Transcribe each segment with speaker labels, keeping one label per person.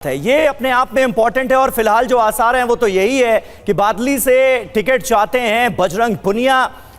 Speaker 1: है ये अपने आप में इंपॉर्टेंट है और फिलहाल जो आसार हैं वो तो यही है कि बादली से टिकट चाहते हैं बजरंग पुनिया।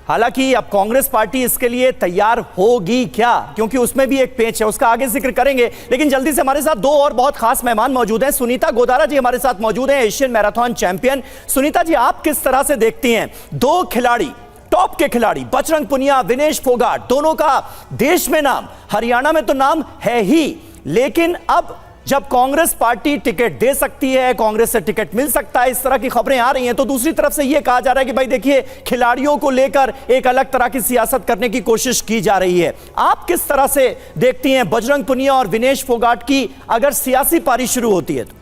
Speaker 1: हालांकि अब कांग्रेस पार्टी इसके लिए तैयार होगी क्या, क्योंकि उसमें भी एक पेच है, उसका आगे जिक्र करेंगे। लेकिन जल्दी से हमारे साथ दो और बहुत खास मेहमान मौजूद हैं। सुनीता गोदारा जी हमारे साथ मौजूद हैं, Asian marathon champion. Sunita ji, आप किस तरह से देखती हैं दो खिलाड़ी, टॉप के खिलाड़ी बजरंग पुनिया, विनेश फोगाट, दोनों का देश में नाम, हरियाणा में तो नाम है ही, लेकिन अब जब कांग्रेस पार्टी टिकट दे सकती है, कांग्रेस से टिकट मिल सकता है, इस तरह की खबरें आ रही हैं, तो दूसरी तरफ से यह कहा जा रहा है कि भाई देखिए खिलाड़ियों को लेकर एक अलग तरह की सियासत करने की कोशिश की जा रही है। आप किस तरह से देखती हैं बजरंग पुनिया और विनेश फोगाट की अगर सियासी पारी शुरू होती है तो?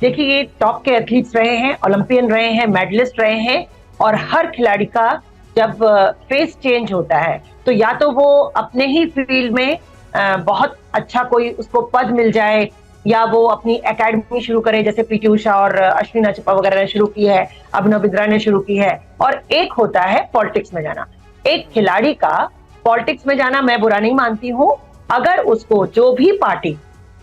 Speaker 2: देखिए, ये टॉप के एथलीट्स रहे हैं, ओलंपियन रहे हैं, मेडलिस्ट रहे हैं, और हर खिलाड़ी का जब फेस चेंज होता है तो या तो वो अपने ही फील्ड में बहुत अच्छा कोई उसको पद मिल जाए, या वो अपनी एकेडमी शुरू करे, जैसे पीटी उषा और अश्विनी चिप्पा वगैरह ने शुरू की है, अभिनव बिंद्रा ने शुरू की है। और एक होता है पॉलिटिक्स में जाना। एक खिलाड़ी का पॉलिटिक्स में जाना मैं बुरा नहीं मानती हूँ, अगर उसको जो भी पार्टी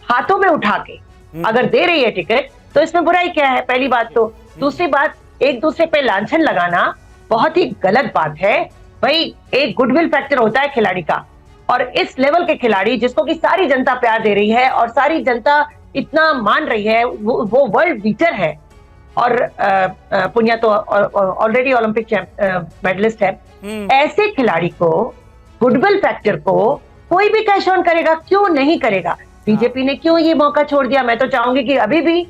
Speaker 2: हाथों में उठा के अगर दे रही है टिकट तो इसमें बुराई क्या है, पहली बात तो। दूसरी बात, एक दूसरे पे लांछन लगाना बहुत ही गलत बात है। भाई, एक गुडविल फैक्टर होता है खिलाड़ी का, और इस लेवल के खिलाड़ी जिसको कि सारी जनता प्यार दे रही है और सारी जनता इतना मान रही है, वो वर्ल्ड बीटर है। और पुनिया तो ऑलरेडी ओलंपिक मेडलिस्ट है। ऐसे खिलाड़ी को, गुडविल फैक्टर को कोई भी कैश ऑन करेगा, क्यों नहीं करेगा? बीजेपी ने क्यों ये मौका छोड़ दिया? मैं तो चाहूंगी कि अभी भी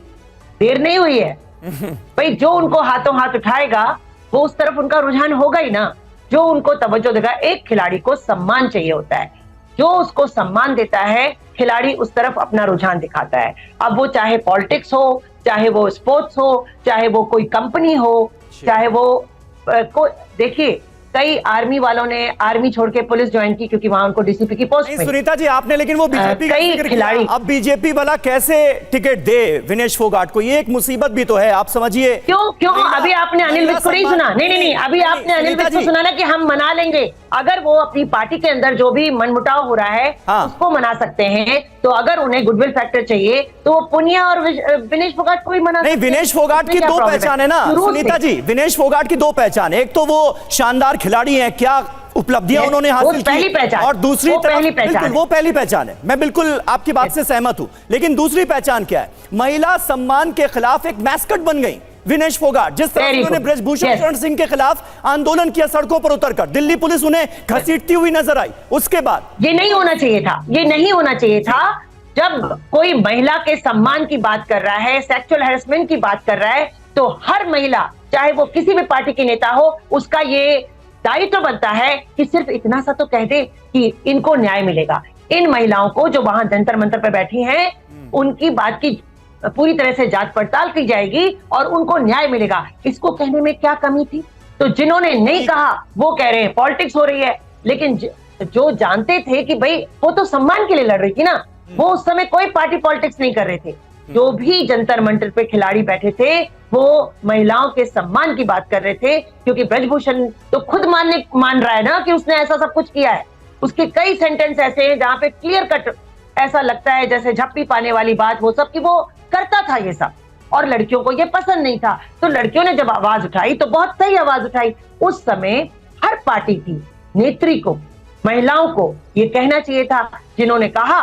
Speaker 2: देर नहीं हुई है। भाई, जो उनको हाथों हाथ उठाएगा वो उस तरफ उनका रुझान होगा ही ना, जो उनको तवज्जो देगा। एक खिलाड़ी को सम्मान चाहिए होता है, जो उसको सम्मान देता है खिलाड़ी उस तरफ अपना रुझान दिखाता है। अब वो चाहे पॉलिटिक्स हो, चाहे वो स्पोर्ट्स हो, चाहे वो कोई कंपनी हो, चाहे वो देखिए, कई आर्मी वालों ने आर्मी छोड़ के पुलिस ज्वाइन की क्योंकि वहां उनको डीसीपी की पोस्ट मिली।
Speaker 1: सुनीता जी, आपने लेकिन वो बीजेपी
Speaker 2: कई खिलाड़ी,
Speaker 1: अब बीजेपी वाला कैसे टिकट दे विनेश फोगाट को? ये एक मुसीबत भी तो है, आप समझिए।
Speaker 2: क्यों अभी आपने अनिल विज को नहीं सुना? नहीं, अभी आपने अनिल विज को सुना ना कि हम मना लेंगे। अगर वो अपनी पार्टी के अंदर जो भी मनमुटाव हो रहा है उसको मना सकते हैं, तो अगर उन्हें गुडविल फैक्टर चाहिए तो वो पुनिया और विनेश फोगाट को भी मना
Speaker 1: नहीं। विनेश फोगाट की दो पहचान है ना सुनीता जी, विनेश फोगाट की दो पहचान है। एक तो वो शानदार खिलाड़ी हैं, क्या उपलब्धियां उन्होंने हासिल की, और दूसरी तरफ वो पहली पहचान है। मैं बिल्कुल आपकी बात से सहमत हूं, लेकिन दूसरी पहचान क्या है? महिला सम्मान के खिलाफ एक मैस्कट बन गई विनेश फोगाट। जिस तरह उन्होंने ब्रजभूषण शरण सिंह के खिलाफ आंदोलन किया सड़कों पर उतरकर, दिल्ली पुलिस उन्हें घसीटती हुई नजर आई। उसके बाद
Speaker 2: ये नहीं होना चाहिए था, ये नहीं होना चाहिए था। जब कोई महिला के सम्मान की बात कर रहा है, सेक्सुअल हैरेसमेंट की बात कर रहा है, तो हर महिला, चाहे वो किसी भी पार्टी की नेता हो, उसका ये दायित्व बनता है कि सिर्फ इतना सा तो कह दे कि इनको न्याय मिलेगा। इन महिलाओं को जो वहां जंतर मंतर पर बैठी हैं, उनकी बात की पूरी तरह से जांच पड़ताल की जाएगी और उनको न्याय मिलेगा। इसको कहने में क्या कमी थी? तो जिन्होंने नहीं कहा वो कह रहे हैं पॉलिटिक्स हो रही है, लेकिन जो जानते थे कि भाई वो तो सम्मान के लिए लड़ रही थी ना, वो उस समय कोई पार्टी पॉलिटिक्स नहीं कर रहे थे। जो भी जंतर मंतर पे खिलाड़ी बैठे थे वो महिलाओं के सम्मान की बात कर रहे थे, क्योंकि ब्रजभूषण तो खुद मान रहा है ना कि उसने ऐसा सब कुछ किया है। उसके कई सेंटेंस ऐसे हैं जहां पे क्लियर कट ऐसा लगता है जैसे झप्पी पाने वाली बात वो सब, कि वो करता था ये सब और लड़कियों को ये पसंद नहीं था। तो लड़कियों ने जब आवाज उठाई तो बहुत सही आवाज उठाई। उस समय हर पार्टी की नेत्री को, महिलाओं को ये कहना चाहिए था। जिन्होंने कहा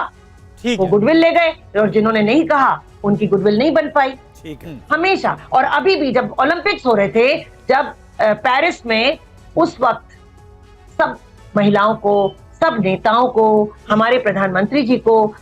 Speaker 2: वो गुडविल ले गए, और जिन्होंने नहीं कहा उनकी गुडविल नहीं बन पाई।
Speaker 1: ठीक है।
Speaker 2: हमेशा, और अभी भी जब ओलंपिक्स हो रहे थे, जब पेरिस में, उस वक्त सब महिलाओं को, सब नेताओं को, हमारे प्रधानमंत्री जी को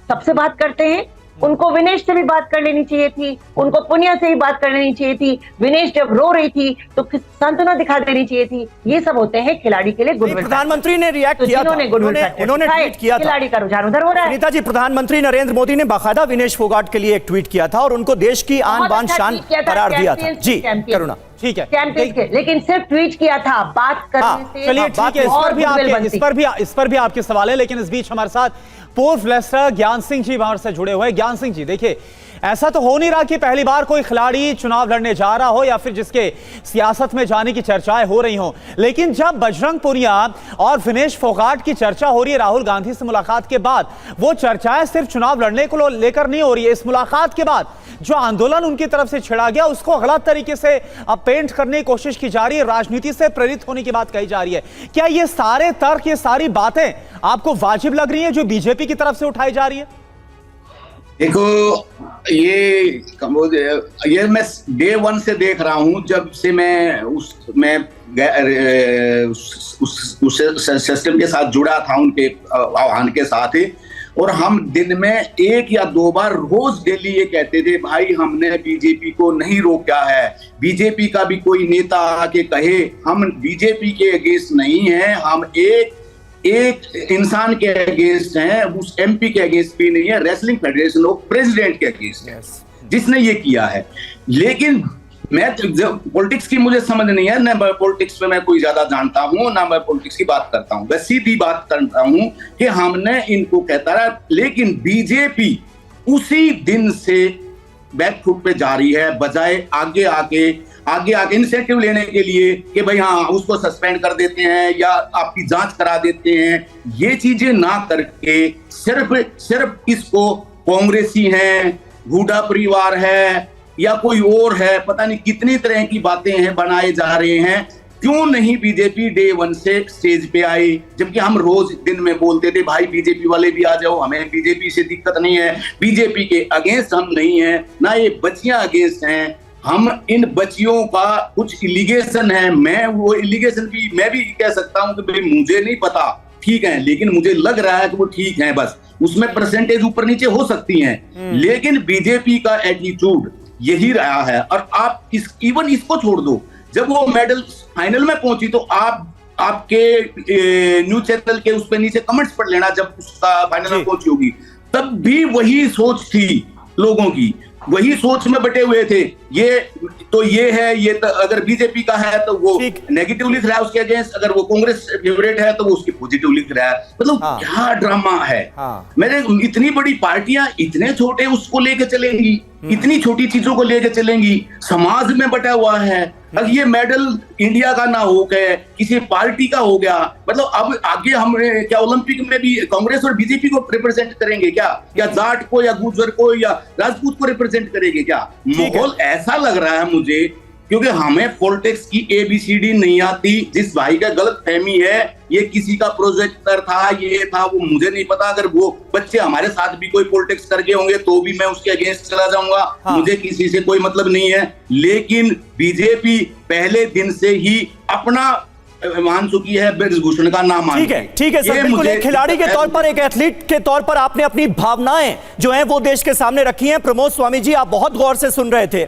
Speaker 2: सबसे बात करते हैं। उनको विनेश से भी बात कर लेनी चाहिए थी, उनको पुनिया से भी बात कर लेनी चाहिए थी। विनेश जब रो रही थी तो सांत्वना दिखा देनी चाहिए थी। ये सब होते हैं खिलाड़ी के लिए गुडविल।
Speaker 1: प्रधानमंत्री ने रिएक्ट किया था, उन्होंने ट्वीट किया था।
Speaker 2: खिलाड़ी का रुझान उधर हो रहा है।
Speaker 1: सुनीता जी, प्रधानमंत्री नरेंद्र मोदी ने बाकायदा विनेश फोगाट के लिए एक ट्वीट किया था और उनको देश की आन बान शान करार दिया था। जी करुणा, ठीक है।
Speaker 2: लेकिन सिर्फ ट्वीट किया था, बात करने से।
Speaker 3: चलिए ठीक है, इस पर भी आपके सवाल है। लेकिन इस बीच हमारे साथ पूर्व लेस्टर ज्ञान सिंह जी वहां से जुड़े हुए। ज्ञान सिंह जी, देखिए ऐसा तो हो नहीं रहा कि पहली बार कोई खिलाड़ी चुनाव लड़ने जा रहा हो या फिर जिसके सियासत में जाने की चर्चाएं हो रही हो, लेकिन जब बजरंग पुनिया और विनेश फोगाट की चर्चा हो रही है राहुल गांधी से मुलाकात के बाद, वो चर्चाएं सिर्फ चुनाव लड़ने को लेकर नहीं हो रही है। इस मुलाकात के बाद जो आंदोलन उनकी तरफ से छिड़ा गया उसको गलत तरीके से अब पेंट करने की कोशिश की जा रही है, राजनीति से प्रेरित होने की बात कही जा रही है। क्या ये सारे तर्क, ये सारी बातें आपको वाजिब लग रही है जो बीजेपी की तरफ से उठाई जा रही है?
Speaker 4: देखो, ये मैं डे वन से देख रहा हूं, जब से मैं उस सिस्टम के साथ जुड़ा था, उनके आह्वान के साथ ही। और हम दिन में 1 या 2 बार रोज डेली ये कहते थे, भाई हमने बीजेपी को नहीं रोका है। बीजेपी का भी कोई नेता आके कहे हम बीजेपी के अगेंस्ट नहीं है, हम एक इंसान के अगेंस्ट हैं, उस एमपी के अगेंस्ट भी नहीं है, रेसलिंग फेडरेशन ऑफ प्रेसिडेंट के अगेंस्ट है जिसने ये किया है। लेकिन मैं पॉलिटिक्स की मुझे समझ नहीं है, ना पॉलिटिक्स पे मैं कोई ज्यादा जानता हूं, ना मैं पॉलिटिक्स की बात करता हूं। मैं सीधी बात करता हूं कि हमने इनको कहता रहा, लेकिन बीजेपी उसी दिन से बैक फुट पे जा रही है, बजाय आगे आके इंसेंटिव लेने के लिए कि भाई हाँ उसको सस्पेंड कर देते हैं या आपकी जांच करा देते हैं। ये चीजें ना करके सिर्फ इसको कांग्रेसी हैं, हुड्डा परिवार है या कोई और है, पता नहीं कितनी तरह की बातें हैं बनाए जा रहे हैं। क्यों नहीं बीजेपी डे वन से स्टेज पे आई, जबकि हम रोज दिन में बोलते थे भाई बीजेपी वाले भी आ जाओ, हमें बीजेपी से दिक्कत नहीं है, बीजेपी के अगेंस्ट हम नहीं है, ना ये बच्चियां अगेंस्ट हैं। हम इन बच्चियों का कुछ इलिगेशन है, मैं वो इलिगेशन भी मैं भी कह सकता हूं कि भाई मुझे नहीं पता, ठीक है, लेकिन मुझे लग रहा है कि वो ठीक है, बस उसमें परसेंटेज ऊपर नीचे हो सकती हैं। लेकिन बीजेपी का एटीट्यूड यही रहा है। और आप इवन इसको छोड़ दो, जब वो मेडल फाइनल में पहुंची तो आपके न्यूज चैनल के उस पे नीचे कमेंट्स पढ़ लेना, जब उसका फाइनल में पहुंची होगी तब भी वही सोच थी लोगों की, वही सोच में बटे हुए थे। ये तो ये है, ये तो अगर बीजेपी का है तो वो नेगेटिव लिख रहा है उसके अगेंस्ट, अगर वो कांग्रेस फेवरेट है तो वो उसकी पॉजिटिव लिख रहा है। मतलब क्या ड्रामा है। मेरे इतनी बड़ी पार्टियां इतने छोटे उसको लेके चलेंगी, इतनी छोटी चीजों को लेके चलेंगी, समाज में बटा हुआ है। अब ये मेडल इंडिया का ना हो गए, किसी पार्टी का हो गया, मतलब अब आगे हम क्या ओलंपिक में भी कांग्रेस और बीजेपी को रिप्रेजेंट करेंगे क्या जाट को या गुर्जर को या राजपूत को रिप्रेजेंट करेंगे क्या? माहौल ऐसा लग रहा है मुझे, क्योंकि हमें पॉलिटिक्स की ABCD नहीं आती। जिस भाई का गलत फहमी है, ये किसी का प्रोजेक्टर था, ये था, वो मुझे नहीं पता। अगर वो बच्चे हमारे साथ भी कोई पॉलिटिक्स करके होंगे तो भी मैं उसके अगेंस्ट चला जाऊंगा, मुझे किसी से कोई मतलब नहीं है। लेकिन बीजेपी पहले दिन से ही अपना मान चुकी है ब्रजभूषण का नाम।
Speaker 1: ठीक है सर, बिल्कुल एक खिलाड़ी के तौर पर, एक एथलीट के तौर पर आपने अपनी भावनाएं जो हैं वो देश के सामने रखी हैं। प्रमोद स्वामी जी, आप बहुत गौर से सुन रहे थे।